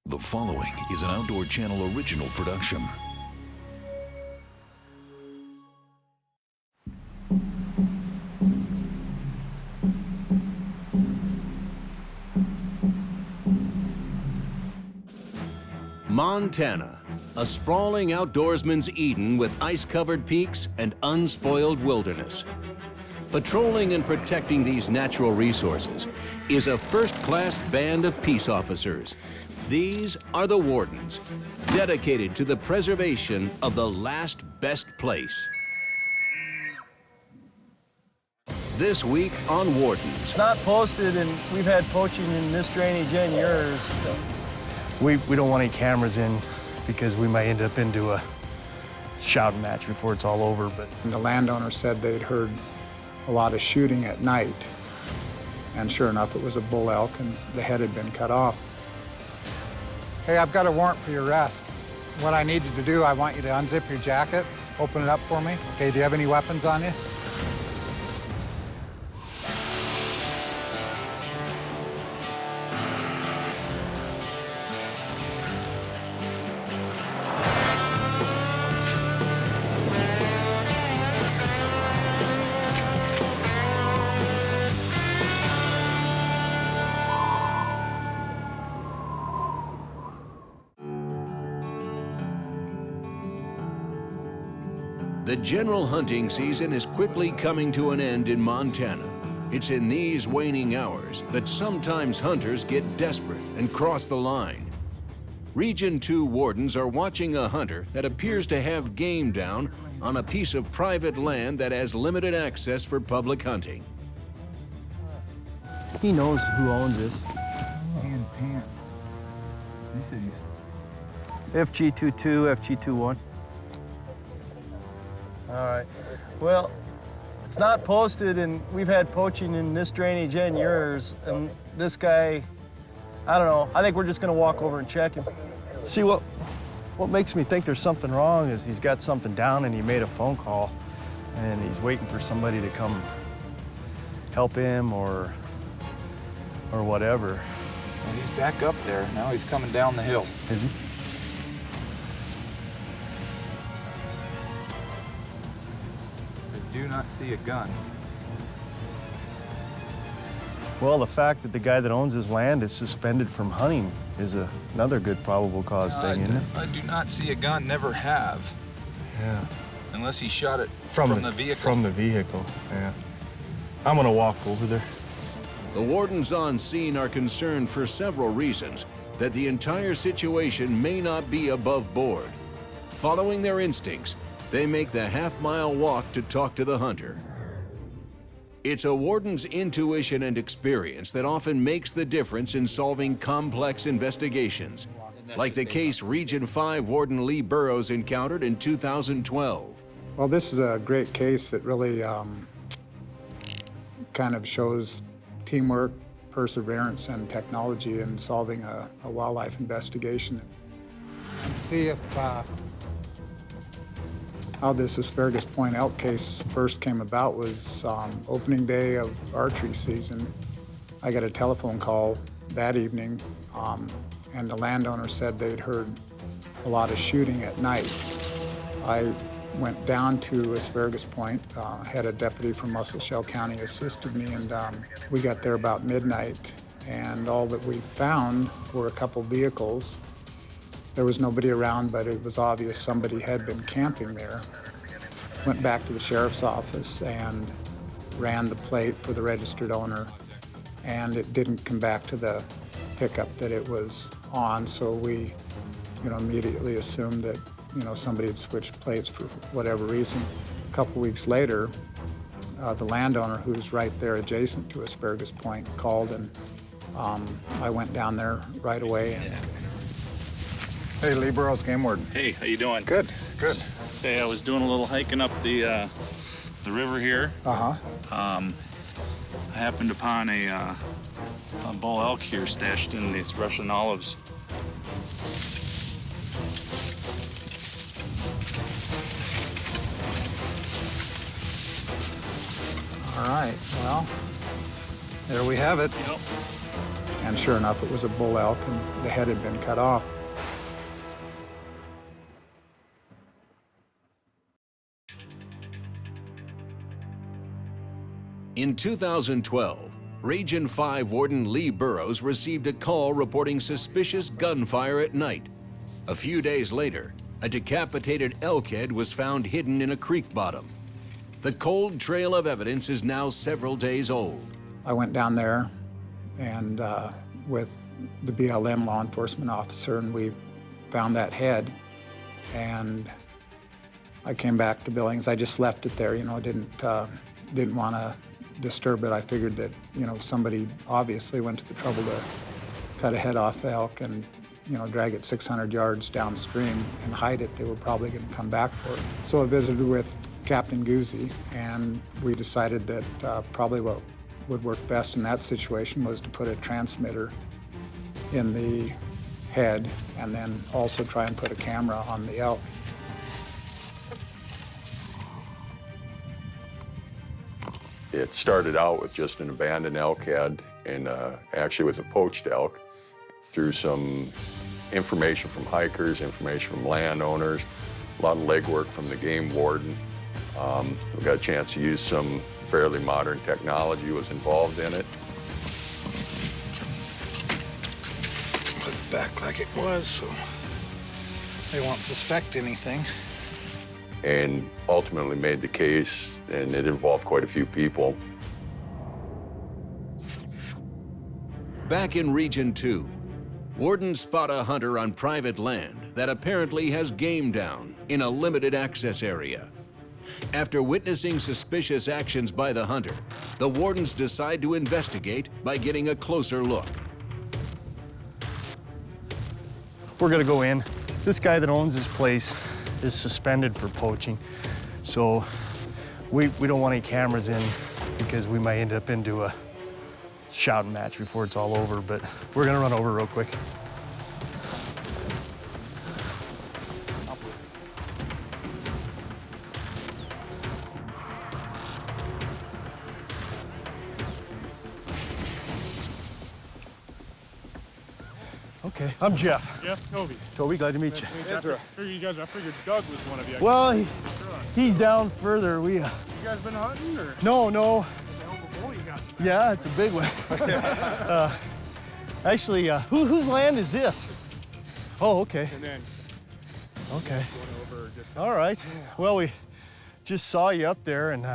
The following is an Outdoor Channel original production. Montana, a sprawling outdoorsman's Eden with ice-covered peaks and unspoiled wilderness. Patrolling and protecting these natural resources is a first-class band of peace officers. These are the Wardens, dedicated to the preservation of the last best place. This week on Wardens. It's not posted, and we've had poaching in this drainage and yours. We don't want any cameras in because we might end up into a shouting match before it's all over. But the landowner said they'd heard a lot of shooting at night, and sure enough, it was a bull elk, and the head had been cut off. Hey, I've got a warrant for your arrest. What I need you to do, I want you to unzip your jacket, open it up for me. Okay, do you have any weapons on you? The general hunting season is quickly coming to an end in Montana. It's in these waning hours that sometimes hunters get desperate and cross the line. Region 2 wardens are watching a hunter that appears to have game down on a piece of private land that has limited access for public hunting. he knows who owns this. And pants. He said he's... FG22, FG21. All right. Well, it's not posted, and we've had poaching in this drainage and yours. And this guy, I don't know. I think we're just going to walk over and check him. See, what makes me think there's something wrong is he's got something down and he made a phone call and he's waiting for somebody to come help him or whatever. And he's back up there. Now he's coming down the hill. Is he? I do not see a gun. Well, the fact that the guy that owns his land is suspended from hunting is another good probable cause thing, isn't it? I do not see a gun, never have. Yeah. Unless he shot it from the vehicle. From the vehicle, yeah. I'm gonna walk over there. The wardens on scene are concerned for several reasons that the entire situation may not be above board. Following their instincts, they make the half-mile walk to talk to the hunter. It's a warden's intuition and experience that often makes the difference in solving complex investigations, like the case Region 5 Warden Lee Burroughs encountered in 2012. Well, this is a great case that really kind of shows teamwork, perseverance, and technology in solving a wildlife investigation. Let's see if... How this Asparagus Point elk case first came about was opening day of archery season. I got a telephone call that evening, and the landowner said they'd heard a lot of shooting at night. I went down to Asparagus Point, had a deputy from Musselshell County assisted me, and we got there about midnight, and all that we found were a couple vehicles. There was nobody around, but it was obvious somebody had been camping there. Went back to the sheriff's office and ran the plate for the registered owner, and it didn't come back to the pickup that it was on, so we, immediately assumed that, somebody had switched plates for whatever reason. A couple weeks later, the landowner, who's right there adjacent to Asparagus Point, called, and I went down there right away. And, Hey, Lee Burroughs, game warden. Hey, how you doing? Good, good. Say I was doing a little hiking up the river here. Uh-huh. I happened upon a bull elk here stashed in these Russian olives. All right, well, there we have it. Yep. And sure enough, it was a bull elk, and the head had been cut off. In 2012, Region 5 Warden Lee Burroughs received a call reporting suspicious gunfire at night. A few days later, a decapitated elk head was found hidden in a creek bottom. The cold trail of evidence is now several days old. I went down there and with the BLM law enforcement officer, and we found that head. And I came back to Billings. I just left it there, you know, didn't want to disturb it. I figured that, you know, somebody obviously went to the trouble to cut a head off elk and, you know, drag it 600 yards downstream and hide it. They were probably going to come back for it. So I visited with Captain Guzzi, and we decided that probably what would work best in that situation was to put a transmitter in the head and then also try and put a camera on the elk. It started out with just an abandoned elk head and actually with a poached elk. Through some information from hikers, information from landowners, a lot of legwork from the game warden. We got a chance to use some fairly modern technology was involved in it. Put it back like it was so they won't suspect anything. And ultimately made the case, and it involved quite a few people. Back in Region 2, wardens spot a hunter on private land that apparently has game down in a limited access area. After witnessing suspicious actions by the hunter, the wardens decide to investigate by getting a closer look. We're gonna go in. This guy that owns this place is suspended for poaching. So we don't want any cameras in because we might end up into a shouting match before it's all over, but we're gonna run over real quick. Okay, I'm Jeff. Jeff, Toby. Toby, glad to meet you. I figured Doug was one of you. Well, he's down further. You guys been hunting or? No. Hell of a bull you got. Yeah, it's a big one. Actually, whose land is this? Oh, okay. And then Okay. going over just. All right. Well, we just saw you up there and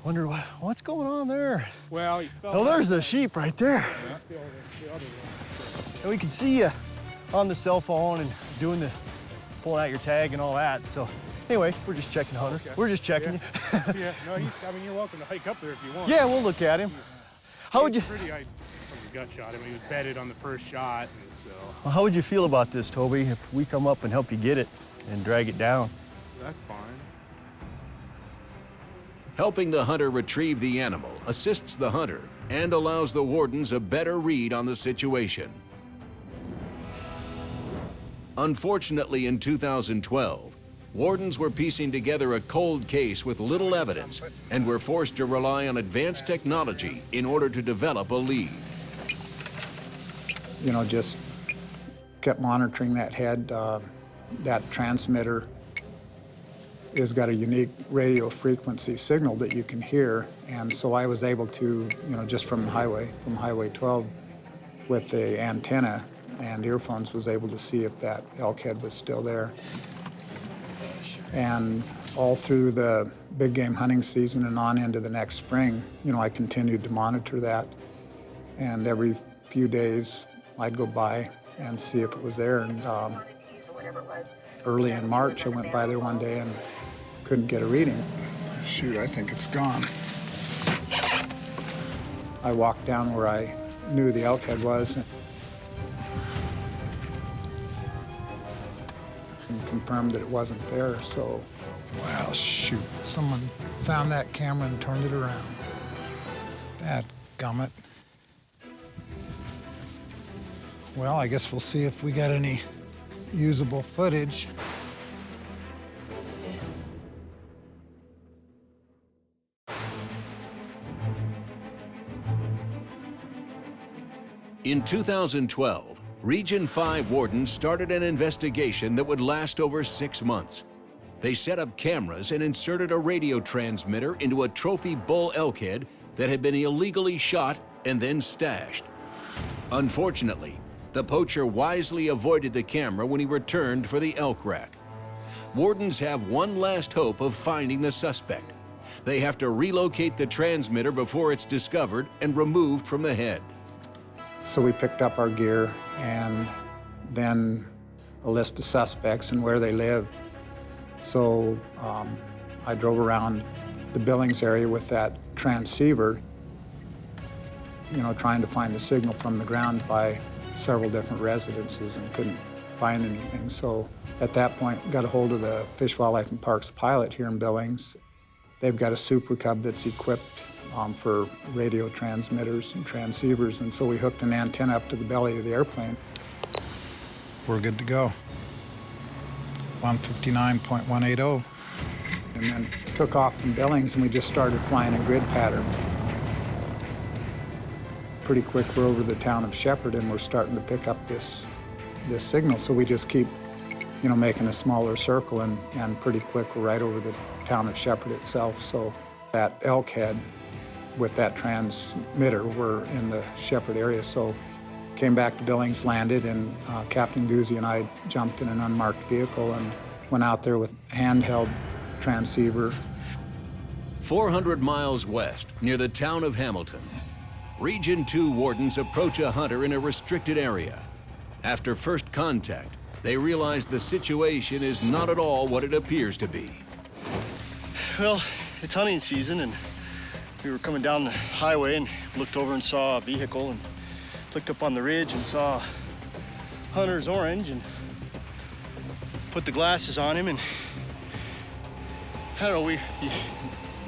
wonder what's going on there. Well, he fell. Oh, there's the sheep right there. Yeah, the other one. And we can see you on the cell phone and pulling out your tag and all that. So anyway, we're just checking Hunter. Okay. We're just checking you. Yeah, no, I mean, you're welcome to hike up there if you want. Yeah, we'll look at him. How would you? I gut shot him. He was bedded on the first shot, and so. Well, how would you feel about this, Toby, if we come up and help you get it and drag it down? That's fine. Helping the hunter retrieve the animal assists the hunter and allows the wardens a better read on the situation. Unfortunately, in 2012, wardens were piecing together a cold case with little evidence and were forced to rely on advanced technology in order to develop a lead. You know, just kept monitoring that head. That transmitter has got a unique radio frequency signal that you can hear, and so I was able to, you know, just from Highway 12, with the antenna and earphones, was able to see if that elk head was still there. And all through the big game hunting season and on into the next spring, you know, I continued to monitor that, and every few days I'd go by and see if it was there. And early in March, I went by there one day and couldn't get a reading. Shoot, I think it's gone. I walked down where I knew the elk head was and confirmed that it wasn't there, so. Well, shoot. Someone found that camera and turned it around. That gummit. Well, I guess we'll see if we got any usable footage. In 2012, Region 5 wardens started an investigation that would last over 6 months. They set up cameras and inserted a radio transmitter into a trophy bull elk head that had been illegally shot and then stashed. Unfortunately, the poacher wisely avoided the camera when he returned for the elk rack. Wardens have one last hope of finding the suspect. They have to relocate the transmitter before it's discovered and removed from the head. So we picked up our gear and then a list of suspects and where they live. So I drove around the Billings area with that transceiver, you know, trying to find the signal from the ground by several different residences and couldn't find anything. So at that point, got a hold of the Fish, Wildlife, and Parks pilot here in Billings. They've got a Super Cub that's equipped for radio transmitters and transceivers, and so we hooked an antenna up to the belly of the airplane. We're good to go. 159.180. And then took off from Billings, and we just started flying in grid pattern. Pretty quick, we're over the town of Shepherd, and we're starting to pick up this signal, so we just keep, you know, making a smaller circle, and pretty quick, we're right over the town of Shepherd itself. So that elk head with that transmitter, we're in the Shepherd area. So came back to Billings, landed, and Captain Guzzi and I jumped in an unmarked vehicle and went out there with handheld transceiver. 400 miles west, near the town of Hamilton, Region 2 wardens approach a hunter in a restricted area. After first contact, they realize the situation is not at all what it appears to be. Well, it's hunting season, and we were coming down the highway and looked over and saw a vehicle and looked up on the ridge and saw Hunter's orange and put the glasses on him, and I don't know, we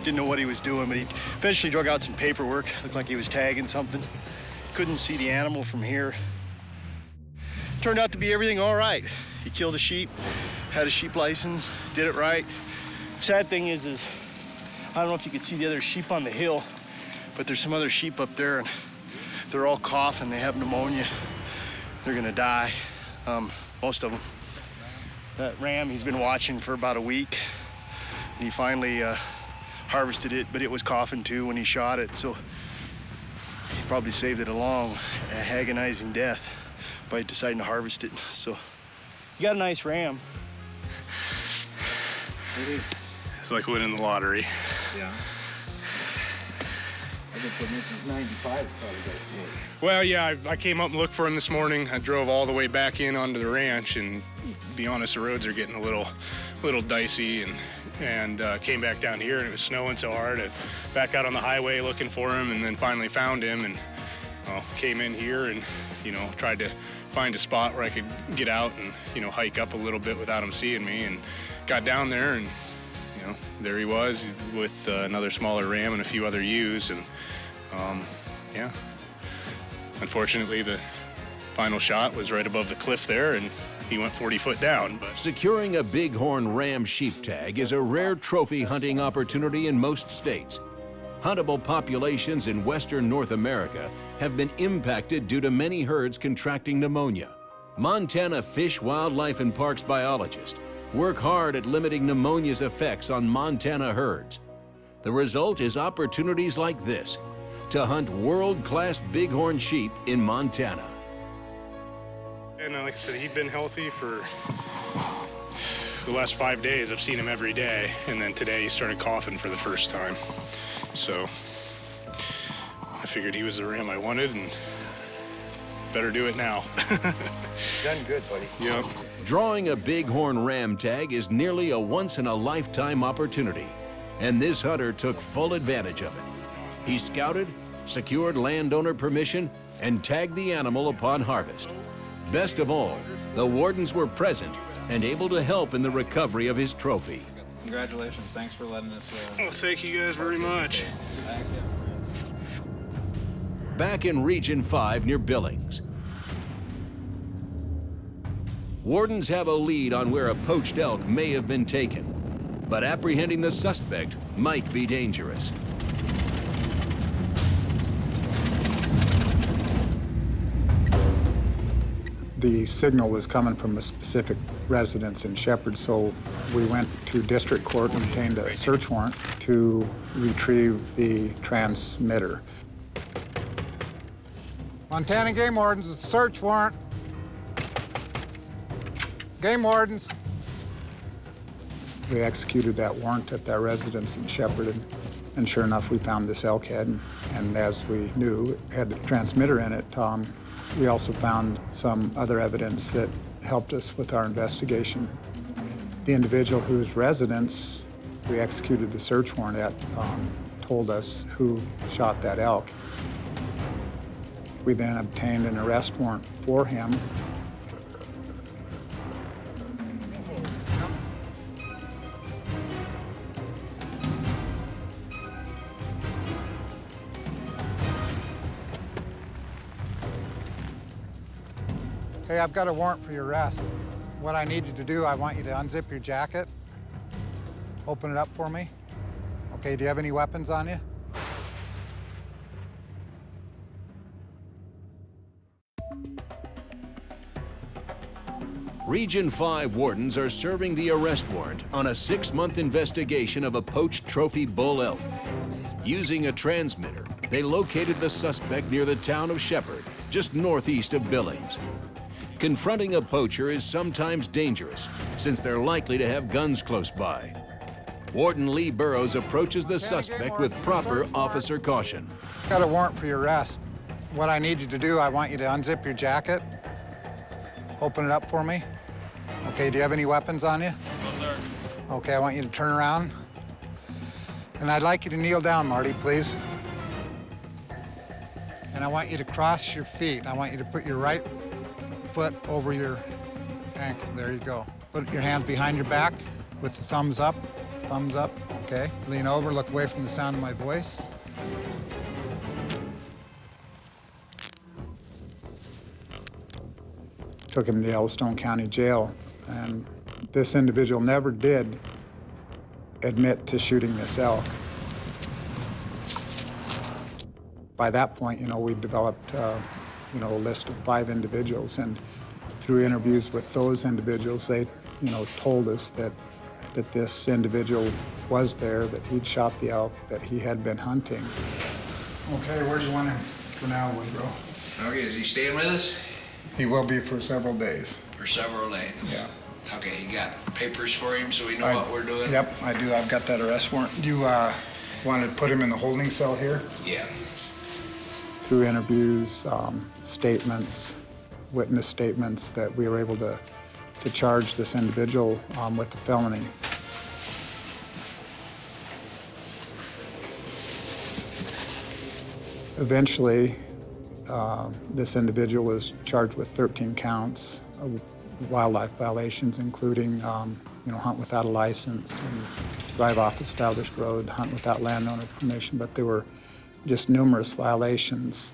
didn't know what he was doing, but he eventually drug out some paperwork. Looked like he was tagging something. Couldn't see the animal from here. Turned out to be everything all right. He killed a sheep, had a sheep license, did it right. Sad thing is I don't know if you could see the other sheep on the hill, but there's some other sheep up there, and they're all coughing. They have pneumonia. They're gonna die, most of them. That ram, he's been watching for about a week, and he finally harvested it, but it was coughing too when he shot it, so he probably saved it a long, agonizing death by deciding to harvest it. So you got a nice ram. It's like winning the lottery. Yeah. I've been putting this since 95, probably got it. Well, yeah, I came up and looked for him this morning. I drove all the way back in onto the ranch, and to be honest, the roads are getting a little dicey, and came back down here, and it was snowing so hard. I back out on the highway looking for him, and then finally found him, and came in here and, you know, tried to find a spot where I could get out and, you know, hike up a little bit without him seeing me, and got down there, and, you know, there he was with another smaller ram and a few other ewes, and yeah. Unfortunately, the final shot was right above the cliff there, and he went 40 foot down. But securing a bighorn ram sheep tag is a rare trophy hunting opportunity in most states. Huntable populations in western North America have been impacted due to many herds contracting pneumonia. Montana Fish, Wildlife, and Parks biologists work hard at limiting pneumonia's effects on Montana herds. The result is opportunities like this to hunt world-class bighorn sheep in Montana. And like I said, he'd been healthy for the last 5 days. I've seen him every day, and then today he started coughing for the first time. So I figured he was the ram I wanted, and better do it now. Done good, buddy. Yep. Drawing a bighorn ram tag is nearly a once-in-a-lifetime opportunity, and this hunter took full advantage of it. He scouted, secured landowner permission, and tagged the animal upon harvest. Best of all, the wardens were present and able to help in the recovery of his trophy. Congratulations. Thanks for letting us. Well, thank you guys very much. Back in Region 5 near Billings, wardens have a lead on where a poached elk may have been taken, but apprehending the suspect might be dangerous. The signal was coming from a specific residence in Shepherd, so we went to district court and obtained a search warrant to retrieve the transmitter. Montana Game Wardens, it's a search warrant. Game Wardens. We executed that warrant at that residence in Shepherd, and sure enough, we found this elk head, and as we knew, it had the transmitter in it. We also found some other evidence that helped us with our investigation. The individual whose residence we executed the search warrant at told us who shot that elk. We then obtained an arrest warrant for him. Hey, I've got a warrant for your arrest. What I need you to do, I want you to unzip your jacket, open it up for me. Okay, do you have any weapons on you? Region 5 wardens are serving the arrest warrant on a 6-month investigation of a poached trophy bull elk. Using a transmitter, they located the suspect near the town of Shepherd, just northeast of Billings. Confronting a poacher is sometimes dangerous, since they're likely to have guns close by. Warden Lee Burroughs approaches the suspect with proper officer caution. Got a warrant for your arrest. What I need you to do, I want you to unzip your jacket, open it up for me. Okay, do you have any weapons on you? No, sir. Okay, I want you to turn around. And I'd like you to kneel down, Marty, please. And I want you to cross your feet. I want you to put your right foot over your ankle. There you go. Put your hands behind your back with the thumbs up. Thumbs up, okay. Lean over, look away from the sound of my voice. Took him to Yellowstone County Jail, and this individual never did admit to shooting this elk. By that point, we developed, a list of 5 individuals, and through interviews with those individuals, they, told us that this individual was there, that he'd shot the elk, that he had been hunting. Okay, where do you want him for now, Woodrow? Okay, is he staying with us? He will be for several days. For several days? Yeah. Okay, you got papers for him so we know what we're doing? Yep, I do. I've got that arrest warrant. You wanted to put him in the holding cell here? Yeah. Through interviews, statements, witness statements, that we were able to charge this individual with a felony. Eventually, this individual was charged with 13 counts of wildlife violations, including, hunt without a license and drive off established road, hunt without landowner permission, but there were just numerous violations.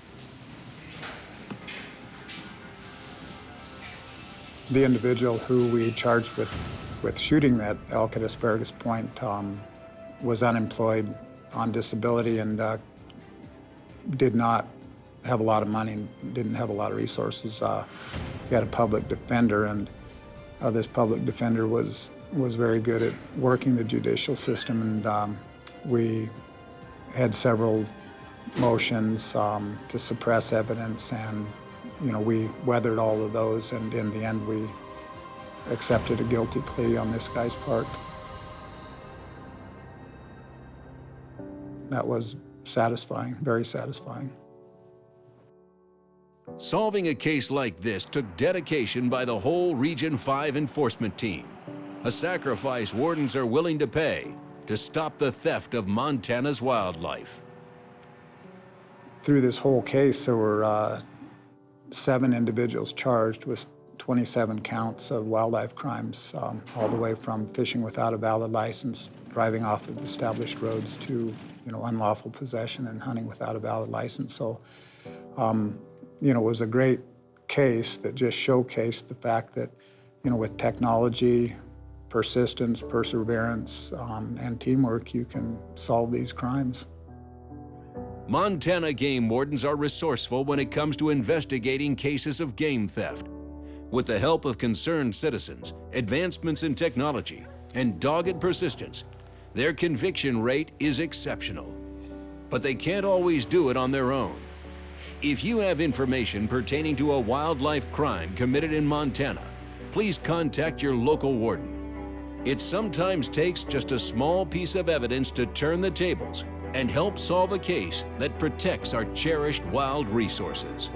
The individual who we charged with shooting that elk at Asparagus Point was unemployed, on disability, and did not have a lot of money, didn't have a lot of resources. He had a public defender, and this public defender was very good at working the judicial system, and we had several motions to suppress evidence, and we weathered all of those, and in the end we accepted a guilty plea on this guy's part. That was satisfying, very satisfying. Solving a case like this took dedication by the whole Region 5 enforcement team, a sacrifice wardens are willing to pay to stop the theft of Montana's wildlife. Through this whole case, there were 7 individuals charged with 27 counts of wildlife crimes, all the way from fishing without a valid license, driving off of established roads, to unlawful possession and hunting without a valid license. So, it was a great case that just showcased the fact that, with technology, persistence, perseverance, and teamwork, you can solve these crimes. Montana game wardens are resourceful when it comes to investigating cases of game theft. With the help of concerned citizens, advancements in technology, and dogged persistence, their conviction rate is exceptional. But they can't always do it on their own. If you have information pertaining to a wildlife crime committed in Montana, please contact your local warden. It sometimes takes just a small piece of evidence to turn the tables and help solve a case that protects our cherished wild resources.